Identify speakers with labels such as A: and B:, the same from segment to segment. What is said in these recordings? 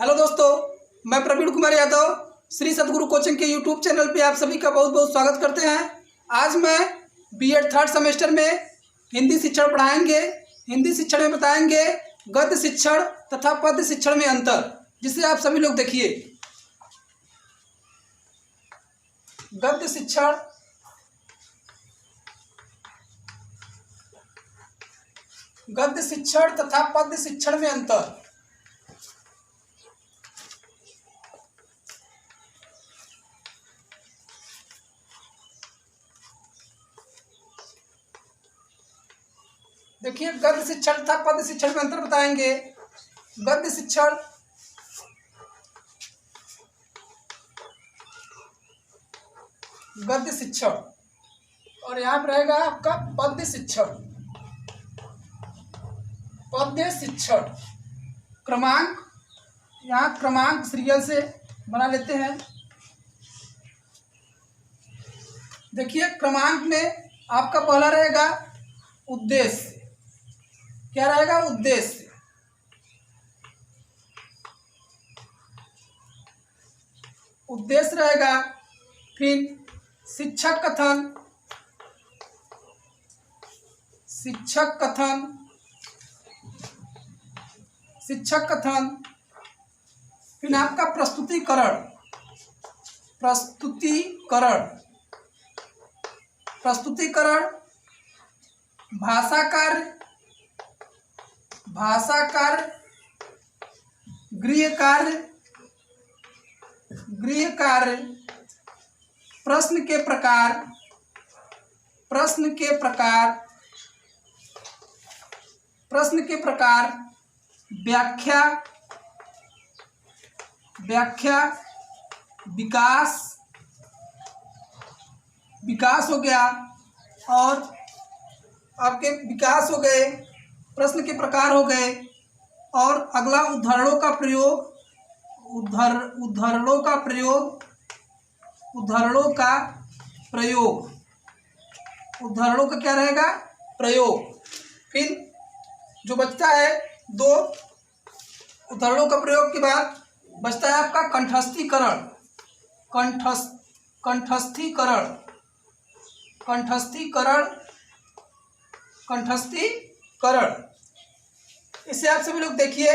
A: Hello दोस्तों, मैं प्रवीण कुमार यादव श्री सतगुरु coaching के यूट्यूब चैनल पे आप सभी का बहुत बहुत स्वागत करते हैं। आज मैं बीएड थर्ड सेमेस्टर में हिंदी शिक्षण पढ़ाएंगे। हिंदी शिक्षण में बताएंगे गद्य शिक्षण तथा पद्य शिक्षण में अंतर, जिसे आप सभी लोग देखिए। गद्य शिक्षण, गद्य शिक्षण तथा पद्य शिक्षण में अंतर। देखिए, गद्य शिक्षण तथा पद्य शिक्षण में अंतर बताएंगे। गद्य शिक्षण, गद्य शिक्षण और यहाँ पर रहेगा आपका पद्य शिक्षण। पद्य शिक्षण क्रमांक, यहाँ क्रमांक सीरियल से बना लेते हैं। देखिए, क्रमांक में आपका पहला रहेगा उद्देश्य। क्या रहेगा? उद्देश्य। उद्देश्य रहेगा। फिर शिक्षक कथन, शिक्षक कथन, शिक्षक कथन। फिर आपका प्रस्तुतिकरण, प्रस्तुतिकरण, प्रस्तुतिकरण। भाषा कार्य, भाषा कार्य। गृह कार्य, गृह कार्य। प्रश्न के प्रकार, प्रश्न के प्रकार, प्रश्न के प्रकार। व्याख्या, व्याख्या। विकास, विकास हो गया। और आपके विकास हो गए, प्रश्न के प्रकार हो गए। और अगला उदाहरणों का प्रयोग, उदाहरणों का प्रयोग, उदाहरणों का प्रयोग। उदाहरणों का क्या रहेगा? प्रयोग। फिर जो बचता है दो उदाहरणों का प्रयोग के बाद बचता है आपका कंठस्थीकरण, कंठस्थीकरण, कंठस्थीकरण, कंठस्थीकरण। इसे आप सभी लोग देखिए।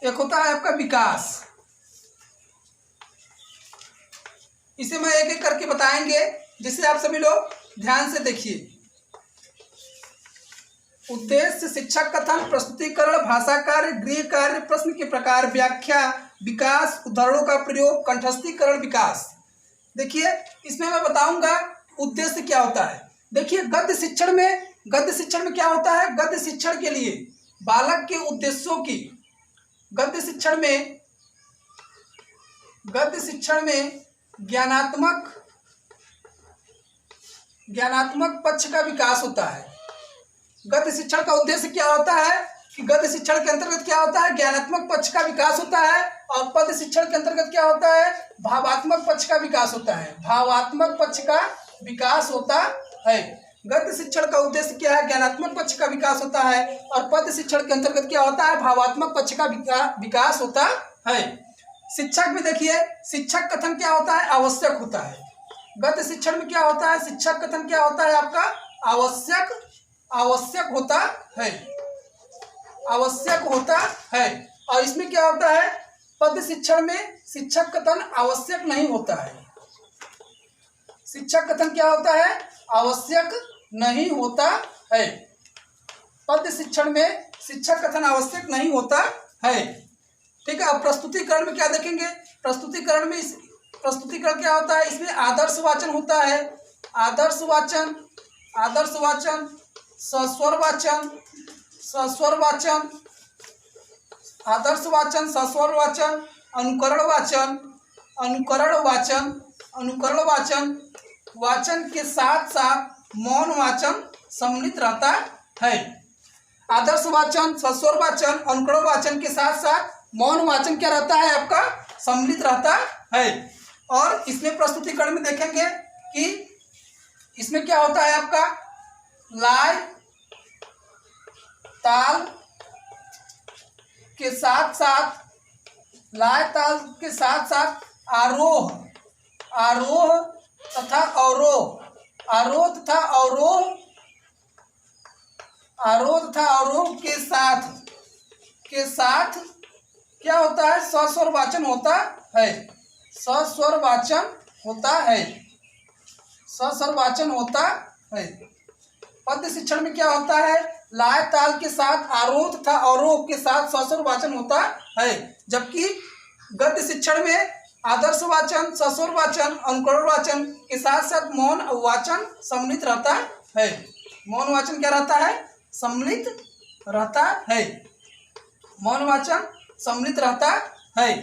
A: एक होता है आपका विकास, इसे मैं एक एक करके बताएंगे, जिसे आप सभी लोग ध्यान से देखिए। उद्देश्य, शिक्षक कथन, प्रस्तुतिकरण, भाषा कार्य, गृह कार्य, प्रश्न के प्रकार, व्याख्या, विकास, उदाहरणों का प्रयोग, कंठस्थीकरण, विकास। देखिए, इसमें मैं बताऊंगा उद्देश्य क्या होता है। देखिए, गद्य शिक्षण में, गद्य शिक्षण में क्या होता है? गद्य शिक्षण के लिए बालक के उद्देश्यों की, गद्य शिक्षण में, गद्य शिक्षण में ज्ञानात्मक, ज्ञानात्मक पक्ष का विकास होता है। गद्य शिक्षण का उद्देश्य क्या होता है कि गद्य शिक्षण के अंतर्गत क्या होता है? ज्ञानात्मक पक्ष का विकास होता है। और पद्य शिक्षण के अंतर्गत क्या होता है? भावात्मक पक्ष का विकास होता है। भावात्मक पक्ष का विकास होता है। गद्य शिक्षण का उद्देश्य क्या है? ज्ञानात्मक पक्ष का विकास होता है। और पद्य शिक्षण के अंतर्गत क्या होता है? भावात्मक पक्ष का विकास होता है। शिक्षक में देखिए, शिक्षक कथन क्या होता है? आवश्यक होता है। गद्य शिक्षण में क्या होता है? शिक्षक कथन क्या होता है आपका? आवश्यक, आवश्यक होता है, आवश्यक होता है। और इसमें क्या होता है? पद्य शिक्षण में शिक्षक कथन आवश्यक नहीं होता है। शिक्षक कथन क्या होता है? आवश्यक नहीं होता है। पद्य शिक्षण में शिक्षक कथन आवश्यक नहीं होता है। ठीक है। अब प्रस्तुतिकरण में क्या देखेंगे? प्रस्तुतिकरण में, प्रस्तुतिकरण क्या होता है? इसमें आदर्श वाचन होता है। आदर्श वाचन, आदर्श वाचन, सस्वर वाचन, सस्वर वाचन, आदर्श वाचन, सस्वर वाचन, अनुकरण वाचन, अनुकरण वाचन, अनुकरण वाचन। वाचन के साथ साथ मौन वाचन सम्मिलित रहता है। आदर्श वाचन, सस्वर वाचन, अनुकरण वाचन के साथ साथ मौन वाचन क्या रहता है आपका? सम्मिलित रहता है। और इसमें प्रस्तुतिकरण में देखेंगे कि इसमें क्या होता है आपका? लय, ताल, के साथ साथ, लाए ताल के साथ साथ आरोह, आरोह तथा अवरोह, आरोह तथा अवरोह, आरोह तथा अवरोह के साथ क्या होता है? सस्वर वाचन होता है, सस्वर वाचन होता है, सस्वर वाचन होता है। पद्य शिक्षण में क्या होता है? लाए ताल के साथ आरोह तथा अवरोह के साथ सस्वर वाचन होता है, जबकि गद्य शिक्षण में आदर्श वाचन, सस्वर वाचन, अनुकरण वाचन के साथ साथ मौन वाचन सम्मिलित रहता है। मौन वाचन क्या रहता है? सम्मिलित रहता है, मौन वाचन सम्मिलित रहता है।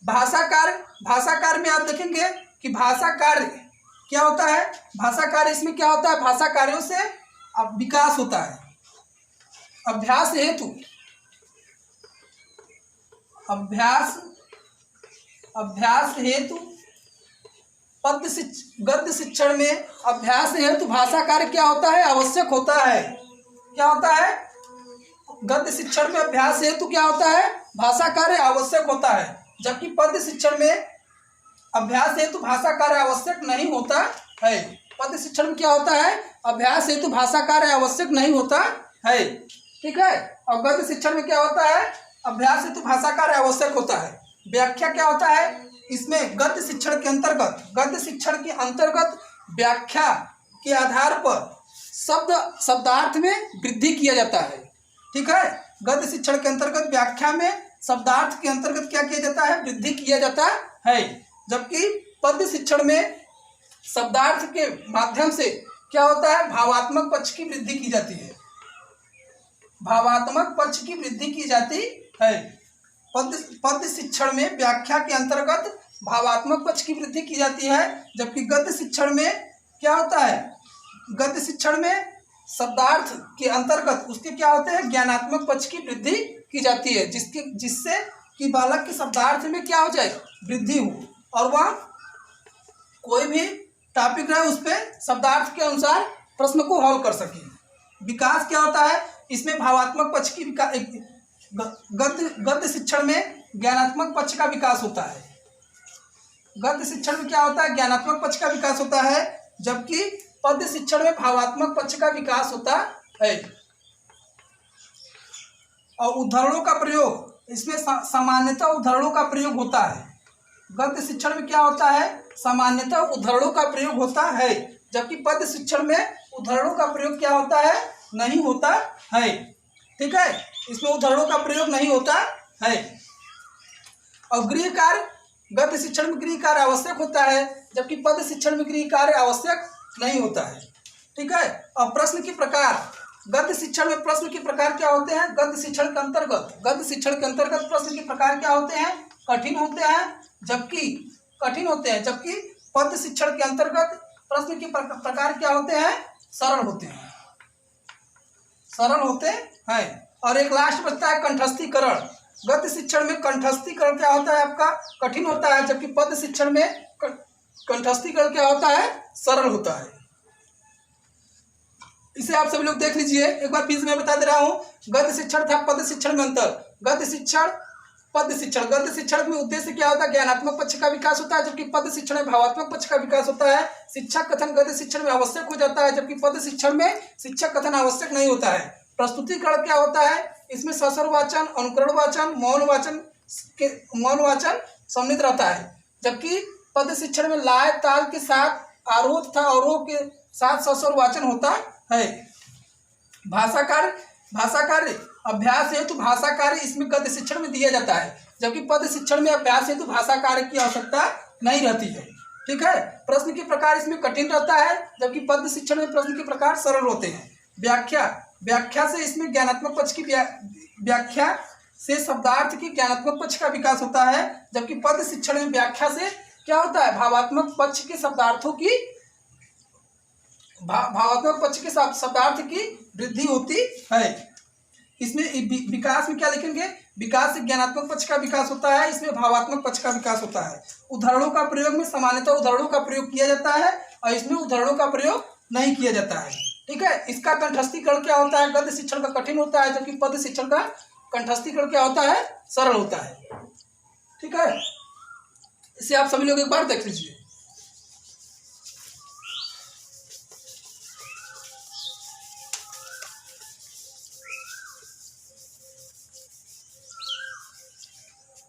A: भाषा कार्य, भाषा कार्य में आप देखेंगे कि भाषा कार्य क्या होता है? भाषा कार्य इसमें क्या होता है? भाषा कार्यों से विकास होता है। अभ्यास हेतु, अभ्यास हेतु गद्य शिक्षण में अभ्यास हेतु भाषा कार्य क्या होता है? आवश्यक होता है। क्या होता है? गद्य शिक्षण में अभ्यास हेतु क्या होता है? भाषा कार्य आवश्यक होता है, जबकि पद्य शिक्षण में अभ्यास हेतु भाषा कार्य आवश्यक नहीं होता है। पद्य शिक्षण में क्या होता है? अभ्यास हेतु भाषा कार्य आवश्यक नहीं होता है, ठीक है। और गद्य शिक्षण में क्या होता है? अभ्यास हेतु भाषा कार्य आवश्यक होता है। व्याख्या क्या होता है? इसमें गद्य शिक्षण के अंतर्गत व्याख्या के आधार पर शब्दार्थ में वृद्धि किया जाता है, ठीक है। गद्य शिक्षण के अंतर्गत व्याख्या में शब्दार्थ के अंतर्गत क्या किया जाता है? वृद्धि किया जाता है, जबकि पद्य शिक्षण में शब्दार्थ के माध्यम से क्या होता है? भावात्मक पक्ष की वृद्धि की जाती है, भावात्मक पक्ष की वृद्धि की जाती है। पद्य शिक्षण में व्याख्या के अंतर्गत भावात्मक पक्ष की वृद्धि की जाती है, जबकि गद्य शिक्षण में क्या होता है? गद्य शिक्षण में शब्दार्थ के अंतर्गत उसके क्या होते हैं? ज्ञानात्मक पक्ष की वृद्धि की जाती है, जिससे कि बालक के शब्दार्थ में क्या हो जाए? वृद्धि हो और वह कोई भी टॉपिक रहे उस पर शब्दार्थ के अनुसार प्रश्न को हल कर सके। विकास क्या होता है? इसमें भावात्मक पक्ष की गद्य शिक्षण में ज्ञानात्मक पक्ष का विकास होता है। गद्य शिक्षण में क्या होता है? ज्ञानात्मक पक्ष का विकास होता है, जबकि पद्य शिक्षण में भावात्मक पक्ष का विकास होता है। और उदाहरणों का प्रयोग, इसमें सामान्यतः उदाहरणों का प्रयोग होता है। गद्य शिक्षण में क्या होता है? सामान्यतः उदाहरणों का प्रयोग होता है, जबकि पद्य शिक्षण में उदाहरणों का प्रयोग क्या होता है? नहीं होता है, ठीक है। इसमें उदाहरणों का प्रयोग नहीं होता है। और गृह कार्य, गद्य शिक्षण में गृह कार्य आवश्यक होता है, जबकि पद्य शिक्षण में गृह कार्य आवश्यक नहीं होता है, ठीक है। और प्रश्न के प्रकार, गद्य शिक्षण में प्रश्न के प्रकार क्या होते हैं? गद्य शिक्षण के अंतर्गत प्रश्न के प्रकार क्या होते हैं? कठिन होते हैं, जबकि पद्य शिक्षण के अंतर्गत प्रश्न के प्रकार क्या होते हैं? सरल होते हैं। और एक लास्ट बचता है कंठस्थीकरण। गद्य शिक्षण में कंठस्थीकरण क्या होता है? आपका कठिन होता है, जबकि पद्य शिक्षण में कंठस्थीकरण क्या होता है? सरल होता है। इसे आप सभी लोग देख लीजिए एक बार फिर मैं बता दे रहा हूँ। गद्य शिक्षण था पद्य शिक्षण में अंतर। गद्य शिक्षण में उद्देश्य क्या होता है? ज्ञानात्मक पक्ष का विकास होता है, जबकि पद्य शिक्षण में भावात्मक पक्ष का विकास होता है। शिक्षक कथन गद्य शिक्षण में आवश्यक हो जाता है, जबकि पद्य शिक्षण में शिक्षक कथन आवश्यक नहीं होता है। प्रस्तुतिकरण क्या होता है? इसमें सस्वर वाचन, अनुकरण वाचन, मौन वाचन सम्मिलित रहता है, जबकि पद्य शिक्षण में लाए ताल के साथ आरोह तथा अवरोह के साथ सस्वर वाचन होता है। भाषा कार्य अभ्यास हेतु भाषा कार्य इसमें गद्य शिक्षण में दिया जाता है, जबकि पद्य शिक्षण में अभ्यास हेतु भाषा कार्य की आवश्यकता नहीं रहती है, ठीक है। प्रश्न के प्रकार इसमें कठिन रहता है, जबकि पद्य शिक्षण में प्रश्न के प्रकार सरल होते हैं। व्याख्या से इसमें ज्ञानात्मक पक्ष की व्याख्या से शब्दार्थ की ज्ञानात्मक पक्ष का विकास होता है, जबकि पद्य शिक्षण में व्याख्या से क्या होता है? भावात्मक पक्ष के शब्दार्थों की शब्दार्थ की वृद्धि होती है। इसमें विकास में क्या लिखेंगे? विकास से ज्ञानात्मक पक्ष का विकास होता है, इसमें भावात्मक पक्ष का विकास होता है। उदाहरणों का प्रयोग में सामान्यतः उदाहरणों का प्रयोग किया जाता है और इसमें उदाहरणों का प्रयोग नहीं किया जाता है, ठीक है। इसका कंठस्थीकरण क्या होता है? गद्य शिक्षण का कठिन होता है, जबकि पद्य शिक्षण का कंठस्थीकरण क्या होता है, सरल होता है। ठीक है, इसे आप सभी लोग एक बार देख लीजिए।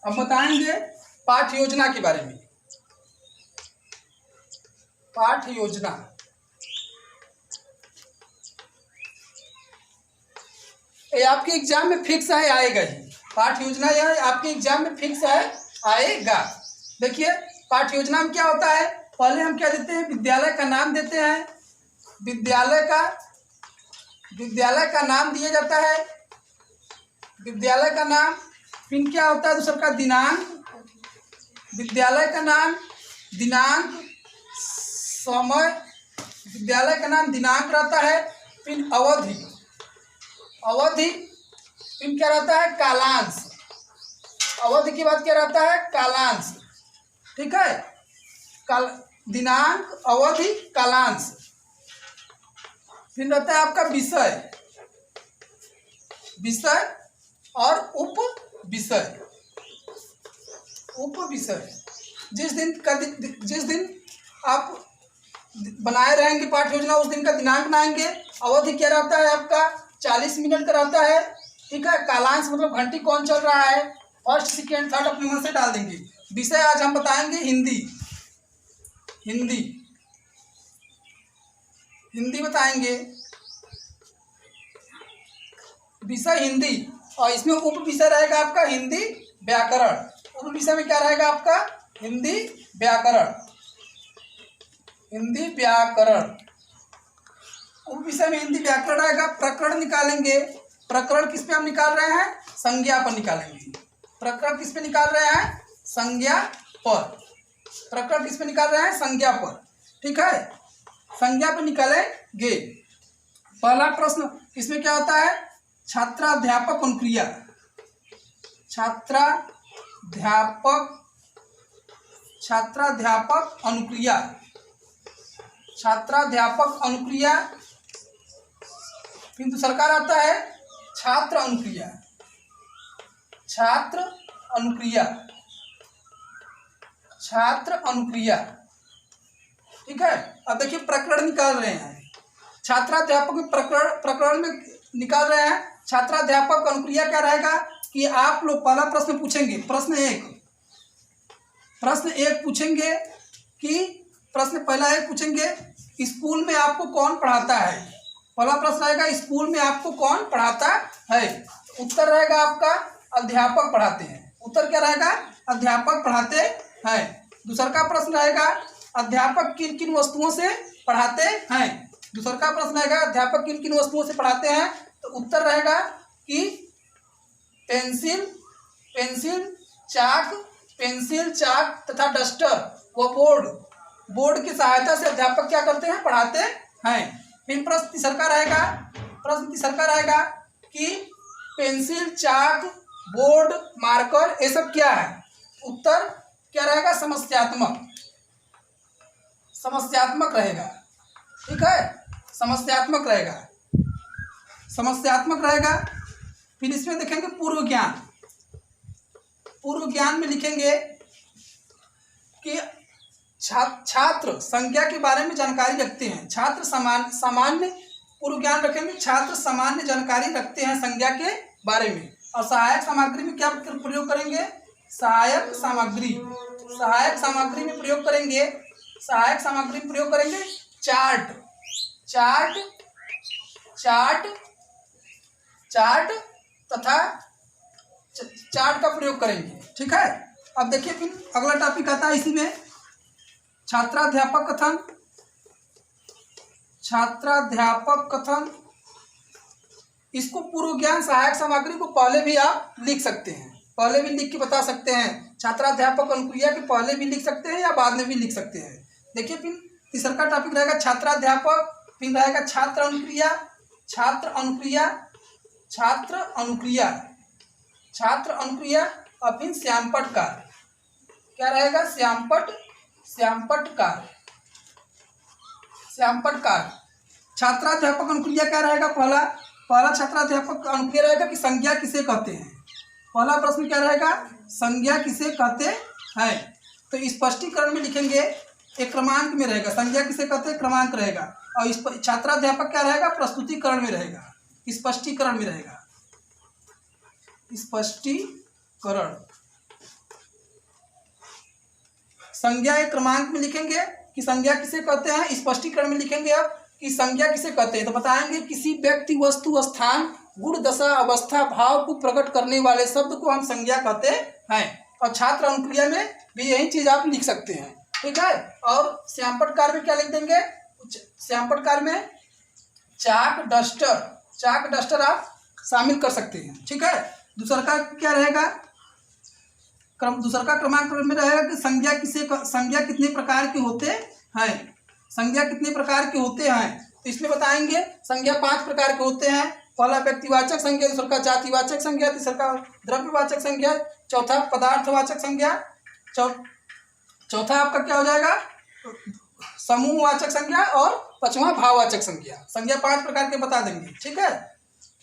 A: अब बताएंगे पाठ योजना के बारे में। पाठ योजना, ये आपके एग्जाम में फिक्स है, आएगा ही। पाठ योजना यह आपके एग्जाम में फिक्स है, आएगा। देखिए पाठ योजना में क्या होता है, पहले हम क्या देते हैं, विद्यालय का नाम देते हैं, विद्यालय का नाम दिया जाता है, विद्यालय का नाम, फिर क्या होता है दूसरा का दिनांक, विद्यालय का नाम, दिनांक, समय, विद्यालय का नाम, दिनांक रहता है, फिर अवधि, फिर क्या रहता है, कालांश, अवधि के बाद क्या रहता है, कालांश। ठीक है, दिनांक, अवधि, कालांश, फिर रहता है आपका विषय, विषय और उप विषय। जिस दिन आप बनाए रहेंगे पाठ योजना, उस दिन का दिनांक बनाएंगे। अवधि क्या रहता है आपका, 40 मिनट का रहता है। ठीक है, कालांश मतलब घंटी कौन चल रहा है, फर्स्ट सेकेंड थर्ड अपने मन से डाल देंगे। विषय आज हम बताएंगे हिंदी बताएंगे, विषय हिंदी, और इसमें उप विषय रहेगा आपका हिंदी व्याकरण। उप विषय में क्या रहेगा आपका, हिंदी व्याकरण, उप विषय में हिंदी व्याकरण रहेगा। प्रकरण निकालेंगे, प्रकरण किस पे हम निकाल रहे हैं, संज्ञा पर निकालेंगे। प्रकरण किस पे निकाल रहे हैं, संज्ञा पर, प्रकरण किस पे निकाल रहे हैं, संज्ञा पर। ठीक है, संज्ञा पर निकालेंगे। पहला प्रश्न इसमें क्या होता है, छात्राध्यापक अनुक्रिया, छात्राध्यापक अनुक्रिया, फिर दूसरा का आता है छात्र अनुक्रिया। ठीक है, अब देखिए प्रकरण निकाल रहे हैं, छात्राध्यापक में प्रकरण में निकाल रहे हैं। छात्राध्यापक अनुक्रिया क्या रहेगा कि आप लोग पहला प्रश्न पूछेंगे, प्रश्न एक पूछेंगे कि पहला एक पूछेंगे, स्कूल में आपको कौन पढ़ाता है। पहला प्रश्न रहेगा, स्कूल में आपको कौन पढ़ाता है। उत्तर रहेगा आपका, अध्यापक पढ़ाते हैं। उत्तर क्या रहेगा, अध्यापक पढ़ाते हैं। दूसरा का प्रश्न रहेगा, अध्यापक किन किन वस्तुओं से पढ़ाते हैं। दूसरा का प्रश्न रहेगा, अध्यापक किन किन वस्तुओं से पढ़ाते हैं। तो उत्तर रहेगा कि पेंसिल, चाक तथा डस्टर व बोर्ड की सहायता से अध्यापक क्या करते हैं, पढ़ाते हैं। फिर प्रश्न तीसरा रहेगा कि पेंसिल, चाक, बोर्ड, मार्कर ये सब क्या है। उत्तर क्या रहेगा, समस्यात्मक रहेगा। ठीक है, समस्यात्मक रहेगा। फिर इसमें देखेंगे पूर्व ज्ञान में लिखेंगे कि छात्र संज्ञा के बारे में जानकारी रखते हैं। छात्र सामान्य पूर्व ज्ञान रखेंगे, छात्र सामान्य जानकारी रखते हैं संज्ञा के बारे में। और सहायक सामग्री में क्या प्रयोग करेंगे, सहायक सामग्री में प्रयोग करेंगे चार्ट तथा चार्ट का प्रयोग करेंगे। ठीक है, अब देखिए फिर अगला टॉपिक आता है इसी में, छात्राध्यापक कथन। इसको पूर्व ज्ञान सहायक सामग्री को पहले भी आप लिख सकते हैं, पहले भी लिख के बता सकते हैं। छात्राध्यापक अनुक्रिया के पहले भी लिख सकते हैं या बाद में भी लिख सकते हैं। देखिए फिर तीसरा का टॉपिक रहेगा छात्राध्यापक, फिर रहेगा छात्र अनुक्रिया और फिर श्यामपट्ट कार्य। क्या रहेगा, श्यामपट्ट कार्य। छात्राध्यापक अनुक्रिया क्या रहेगा, पहला पहला छात्राध्यापक अनुक्रिया रहेगा कि संज्ञा किसे कहते हैं। पहला प्रश्न क्या रहेगा, संज्ञा किसे कहते हैं। तो स्पष्टीकरण में लिखेंगे, एक क्रमांक में रहेगा, संज्ञा किसे कहते हैं क्रमांक रहेगा, और इस छात्राध्यापक क्या रहेगा, प्रस्तुतिकरण में रहेगा, स्पष्टीकरण में रहेगा, स्पष्टीकरण। संज्ञा एक क्रमांक में लिखेंगे कि संज्ञा किसे कहते हैं, स्पष्टीकरण में लिखेंगे अब कि संज्ञा किसे कहते हैं। तो बताएंगे किसी व्यक्ति, वस्तु, स्थान, गुण, दशा, अवस्था, भाव को प्रकट करने वाले शब्द को हम संज्ञा कहते हैं। और छात्र अनुक्रिया में भी यही चीज आप लिख सकते हैं, ठीक है। और श्यामपटकार में क्या लिख देंगे, श्यामपटकार में चाक डस्टर आप शामिल कर सकते हैं, ठीक है। दूसरा का क्या रहेगा, दूसरा का क्रमांक में रहेगा कि संज्ञा कितने प्रकार के होते हैं, संज्ञा कितने प्रकार के होते हैं। तो इसमें बताएंगे संज्ञा 5 प्रकार के होते हैं। पहला व्यक्तिवाचक संज्ञा, दूसरा का जातिवाचक संज्ञा, तीसरा का द्रव्यवाचक संज्ञा, चौथा पदार्थवाचक संज्ञा, चौथा आपका क्या हो जाएगा, समूहवाचक संज्ञा, और पांचवा भाववाचक संज्ञा। संज्ञा 5 प्रकार के बता देंगे, ठीक है।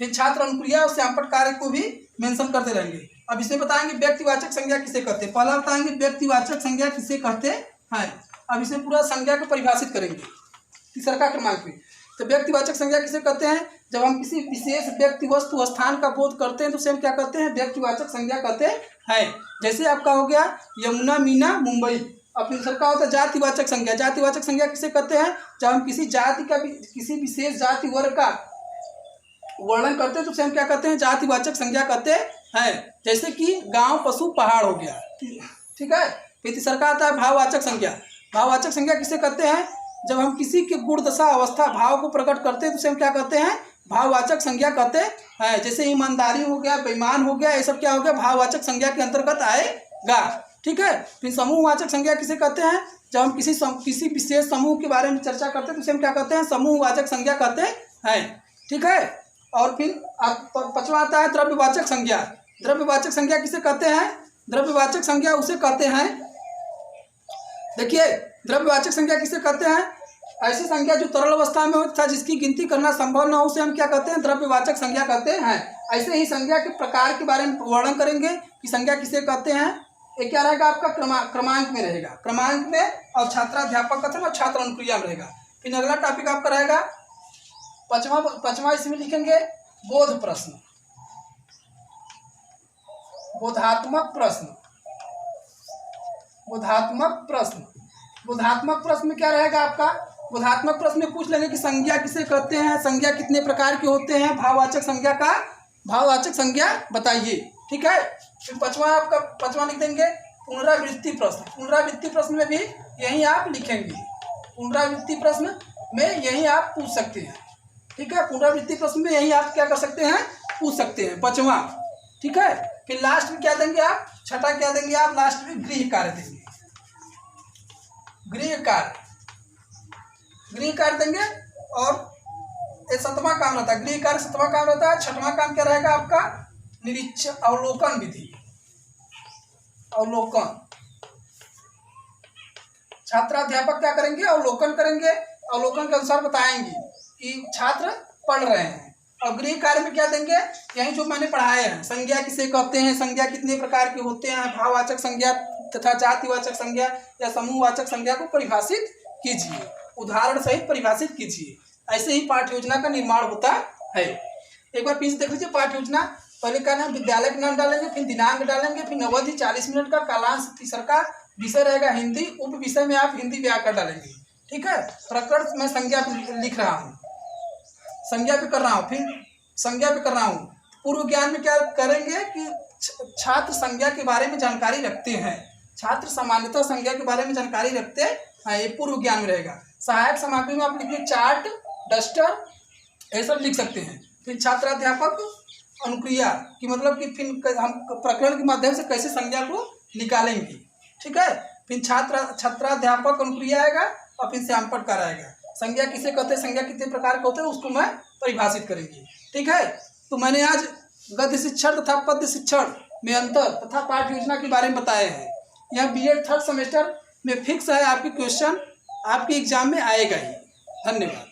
A: फिर छात्र अनुक्रिया और श्यामपटकार को भी मेंशन करते रहेंगे। अब इसे बताएंगे व्यक्तिवाचक संज्ञा किसे कहते हैं। पहला बताएंगे व्यक्तिवाचक संज्ञा किसे कहते हैं। अब इसे पूरा संज्ञा को परिभाषित करेंगे तीसरा का क्रमांक में। तो व्यक्तिवाचक संज्ञा किसे कहते हैं, जब हम किसी विशेष व्यक्ति, वस्तु, स्थान का बोध करते हैं तो उसे हम क्या कहते हैं, व्यक्तिवाचक संज्ञा कहते हैं। जैसे आपका हो गया यमुना, मीना, मुंबई। अब फिर दूसरा होता है जातिवाचक संज्ञा। जातिवाचक संज्ञा किसे कहते हैं, जब हम किसी जाति का, किसी विशेष जाति वर्ग का वर्णन करते हैं तो उसे हम क्या कहते हैं, जातिवाचक संज्ञा कहते हैं। जैसे कि गांव, पशु, पहाड़ हो गया, ठीक है। फिर तीसरा आता है भाववाचक संज्ञा। भाववाचक संज्ञा किसे कहते हैं, जब हम किसी के गुण, दशा, अवस्था, भाव को प्रकट करते हैं तो उसे हम क्या कहते हैं, भाववाचक संज्ञा कहते हैं। जैसे ईमानदारी हो गया, बेईमान हो गया, ये सब क्या हो गया, भाववाचक संज्ञा के अंतर्गत आएगा, ठीक है। फिर समूहवाचक संज्ञा किसे कहते हैं, जब हम किसी विशेष समूह के बारे में चर्चा करते हैं तो उसे हम क्या कहते हैं, समूहवाचक संज्ञा कहते हैं, ठीक है। और फिर पांचवा आता है द्रव्यवाचक संज्ञा। द्रव्यवाचक संज्ञा किसे कहते हैं, द्रव्यवाचक संज्ञा उसे कहते हैं, देखिए द्रव्यवाचक संज्ञा किसे कहते हैं, ऐसी संज्ञा जो तरल अवस्था में होता है, जिसकी गिनती करना संभव न हो, उसे हम क्या कहते हैं, द्रव्यवाचक संज्ञा कहते हैं। ऐसे ही संज्ञा के प्रकार के बारे में वर्णन करेंगे कि संज्ञा किसे कहते हैं। ये क्या रहेगा आपका, क्रमांक में रहेगा, क्रमांक में, और छात्राध्यापक कथन और छात्र अनुक्रिया में रहेगा। फिर अगला टॉपिक आपका रहेगा पांचवा इसमें लिखेंगे बोध प्रश्न, बोधात्मक प्रश्न। बोधात्मक प्रश्न में क्या रहेगा आपका, बोधात्मक प्रश्न में पूछ लेंगे कि संज्ञा किसे कहते हैं, संज्ञा कितने प्रकार के होते हैं, भाववाचक संज्ञा बताइए, ठीक है। फिर पांचवा लिख देंगे पुनरावृत्ति प्रश्न। पुनरावृत्ति प्रश्न में भी यही आप लिखेंगे, पुनरावृत्ति प्रश्न में यही आप पूछ सकते हैं, ठीक है। पुनरावृत्ति प्रश्न में यही आप क्या कर सकते हैं, पूछ सकते हैं, पांचवा, ठीक है। फिर लास्ट में क्या देंगे आप, छठा क्या देंगे आप, लास्ट में गृह कार्य देंगे, गृह कार्य देंगे। और ये 7वां काम रहता है, गृह कार्य 7वां काम रहता है। 6वां काम क्या रहेगा आपका, निरीक्षण, अवलोकन विधि, अवलोकन। छात्राध्यापक क्या करेंगे, अवलोकन करेंगे, अवलोकन के अनुसार बताएंगे कि छात्र पढ़ रहे हैं। और गृह कार्य में क्या देंगे, यही जो मैंने पढ़ाए हैं, संज्ञा किसे कहते हैं, संज्ञा कितने प्रकार के होते हैं, भाववाचक संज्ञा तथा जातिवाचक संज्ञा या समूहवाचक संज्ञा को परिभाषित कीजिए, उदाहरण सहित परिभाषित कीजिए। ऐसे ही पाठ्य योजना का निर्माण होता है। एक बार पीछे देख लीजिए पाठ्य योजना। पहले का नाम, विद्यालय का नाम डालेंगे, फिर दिनांक डालेंगे, फिर अवधि 40 मिनट का, कालांश तीसरा का, विषय रहेगा हिंदी, उप विषय में आप हिंदी व्याकरण डालेंगे, ठीक है। प्रकरण मैं संज्ञा पे लिख रहा हूँ, संज्ञा पे कर रहा हूँ, फिर संज्ञा पे कर रहा हूँ। पूर्व ज्ञान में क्या करेंगे कि छात्र संज्ञा के बारे में जानकारी रखते हैं, छात्र सामान्यतः संज्ञा के बारे में जानकारी रखते हैं, ये पूर्व ज्ञान में रहेगा। सहायक सामग्री में आप लिखिए चार्ट, डस्टर, ये सब लिख सकते हैं। फिर छात्राध्यापक अनुक्रिया की मतलब कि फिर हम प्रकरण के माध्यम से कैसे संज्ञा को निकालेंगे, ठीक है। फिर छात्राध्यापक अनुक्रिया आएगा और फिर श्यामपटकार आएगा। संज्ञा किसे कहते हैं, संज्ञा कितने प्रकार के होते हैं, उसको मैं परिभाषित करेंगे, ठीक है। तो मैंने आज गद्य शिक्षण तथा पद्य शिक्षण में अंतर तथा पाठ्य योजना के बारे में बताए हैं। यह बीएड 3rd सेमेस्टर में फिक्स है, आपके क्वेश्चन आपके एग्जाम में आएगा ही। धन्यवाद।